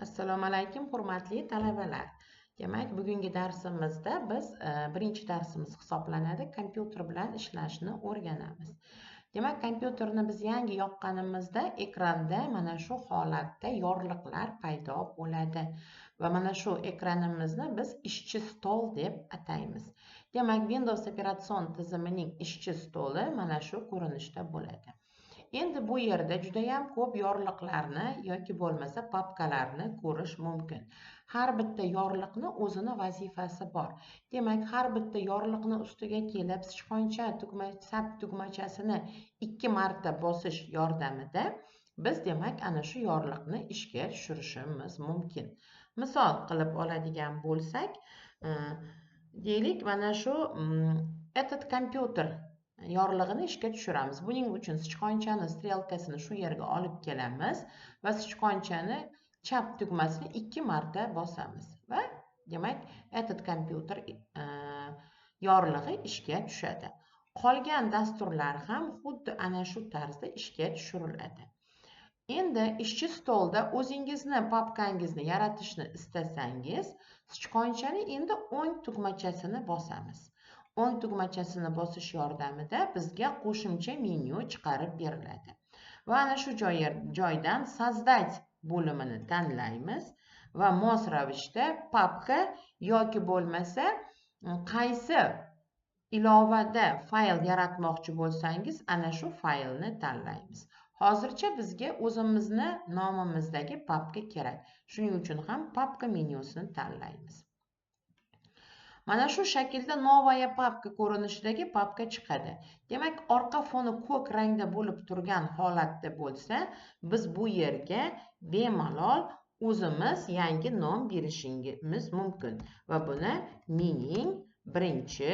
Assalomu alaykum, hurmatli talabalar. Demak, bugungi darsimizda biz birinchi darsimiz hisoblanadi. Kompyuter bilan ishlashni o'rganamiz. Demak, kompyuterni biz yangi yoqqanimizda ekranda mana shu holatda yorliqlar paydo bo'ladi va mana shu ekranimizni biz ishchi stol deb ataymiz. Demak, Windows operatsion tizimining ishchi stoli mana shu ko'rinishda bo'ladi. Endi bu yerda judayam ko'p yorliqlarni yoki bo'lmasa papkalarni ko'rish mumkin. Har bitta yorliqni o'zini vazifasi bor. Demak, har bitta yorliqni ustiga kelib sichqoncha sap tugmachasini 2 marta bosish yordamida biz demak ana shu yorliqni ishga tushirishimiz mumkin. Misol qilib oladigan bo'lsak, deylik mana shu этот kompyuter yorlig'ini ishga tushiramiz. Buning uchun sichqonchani strelkasini shu yerga olib kelamiz va sichqonchani chap tugmasini 2 marta bosamiz va demak этот kompyuter yorlig'i ishga tushadi. Qolgan dasturlar ham xuddi ana shu tarzda ishga tushiriladi. Endi ishchi stolda o'zingizni papkangizni yaratishni istasangiz, sichqonchani endi o'ng tugmachasini bosamiz. O'ng tugmachasini bosish yordamida bizga qo'shimcha menyu chiqarib beriladi. Va ana shu joydan sozdать bo'limini tanlaymiz va mos ravishda papka yoki bo'lmasa qaysi ilovada fayl yaratmoqchi bo'lsangiz, ana shu faylni tanlaymiz. Hozircha bizga o'zimizni nomimizdagi papka kerak. Shuning uchun ham papka menyusini tanlaymiz. Mana shu shaklda novaya papka ko'rinishidagi papka chiqadi. Demak, orqa foni ko'k rangda bo'lib turgan holatda bo'lsa, biz bu yerga bemalol o'zimiz yangi nom berishimiz mumkin va buni mening birinchi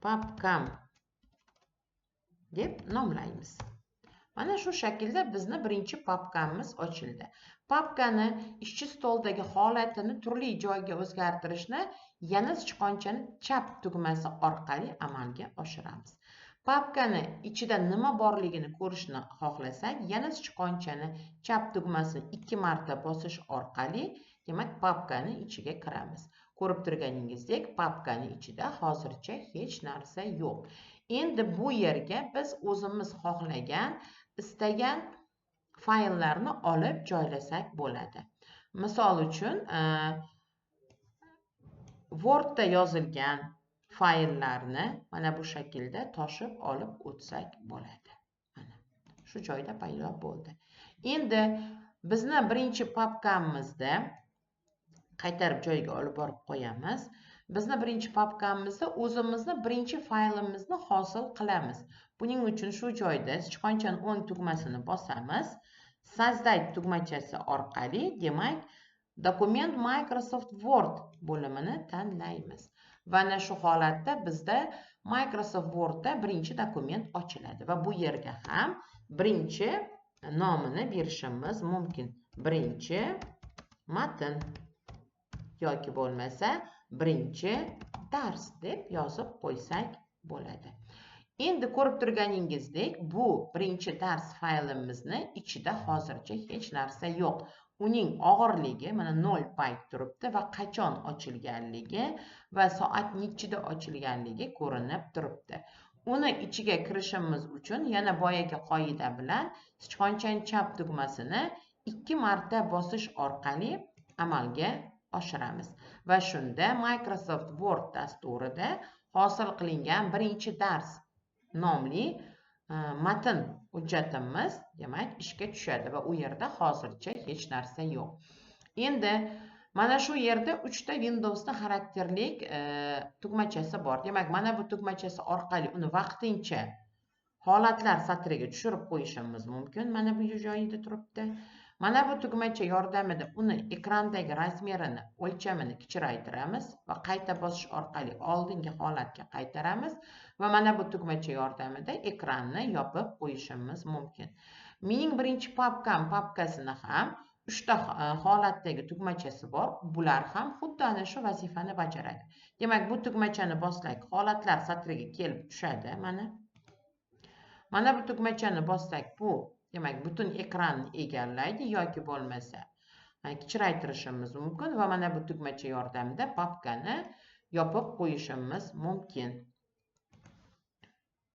papkam deb nomlaymiz. Mana shu shaklda bizni birinchi papkamiz ochildi. Papkani ishchi stoldagi holatini turli joyga o'zgartirishni yana sichqonchani chap tugmasi orqali amalga oshiramiz. Papkani ichida nima borligini ko'rishni xohlasak, yana sichqonchani chap tugmasini 2 marta bosish orqali, demak, papkani ichiga kiramiz. Ko'rib turganingizdek, papkani ichida hozircha hech narsa yo'q. Endi bu yerga biz o'zimiz xohlagan istagan fayllarni olib joylasak bo'ladi. Misol uchun, Wordda yozilgan fayllarni mana bu shaklda toshib olib o'tsak bo'ladi. Mana shu joyda paydo bo'ldi. Endi bizni birinchi papkamizda qaytarib joyiga olib borib qo'yamiz. Bizni birinchi papkamizda o'zimizni birinchi faylimizni hosil qilamiz. Buning uchun shu joyda sichqonchani o'ng tugmasini bosamiz. Sozdать tugmachasi orqali, demak, dokument Microsoft Word bo'limini tanlaymiz. Va ana shu holatda bizda Microsoft Wordda birinchi dokument ochiladi va bu yerga ham birinchi nomini berishimiz mumkin. Birinchi matn yoki bo'lmasa birinchi dars deb yozib qo'ysak bo'ladi. Endi ko'rib turganingizdek, bu birinchi dars faylimizni ichida hozircha hech narsa yo'q. Uning og'irligi mana 0 bayt turibdi va qachon ochilganligi va soat nechida ochilganligi ko'rinib turibdi. Uni ichiga kirishimiz uchun yana boyagi qoida bilan sichqonchaning chap tugmasini 2 marta bosish orqali amalga oshiramiz va shunda Microsoft Word dasturida hosil qilingan birinchi dars nomli matn hujjatimiz demak ishga tushadi va u yerda hozircha hech narsa yo'q. Endi mana shu yerda 3 ta Windowsda xarakterlik tugmachasi bor. Demak, mana bu tugmachasi orqali uni vaqtincha holatlar satriga tushirib qo'yishimiz mumkin. Mana bu joyida turibdi. Mana bu tugmacha yordamida uni ekrandagi razmerini, o'lchamini kichraytiramiz va qayta bosish orqali oldingi holatga qaytaramiz va mana bu tugmacha yordamida ekranni yopib qo'yishimiz mumkin. Mening birinchi papkasini ham 3 ta holatdagi tugmachasi bor. Bular ham xuddi ana shu vazifani bajaradi. Demak, bu tugmachani bossak, holatlar satriga kelib tushadi mana. Mana bu tugmachani bossak, bu demak butun ekranni egallaydi yoki bo'lmasa kichraytirishimiz mumkin va mana bu tugmacha yordamida papkani yopib qo'yishimiz mumkin.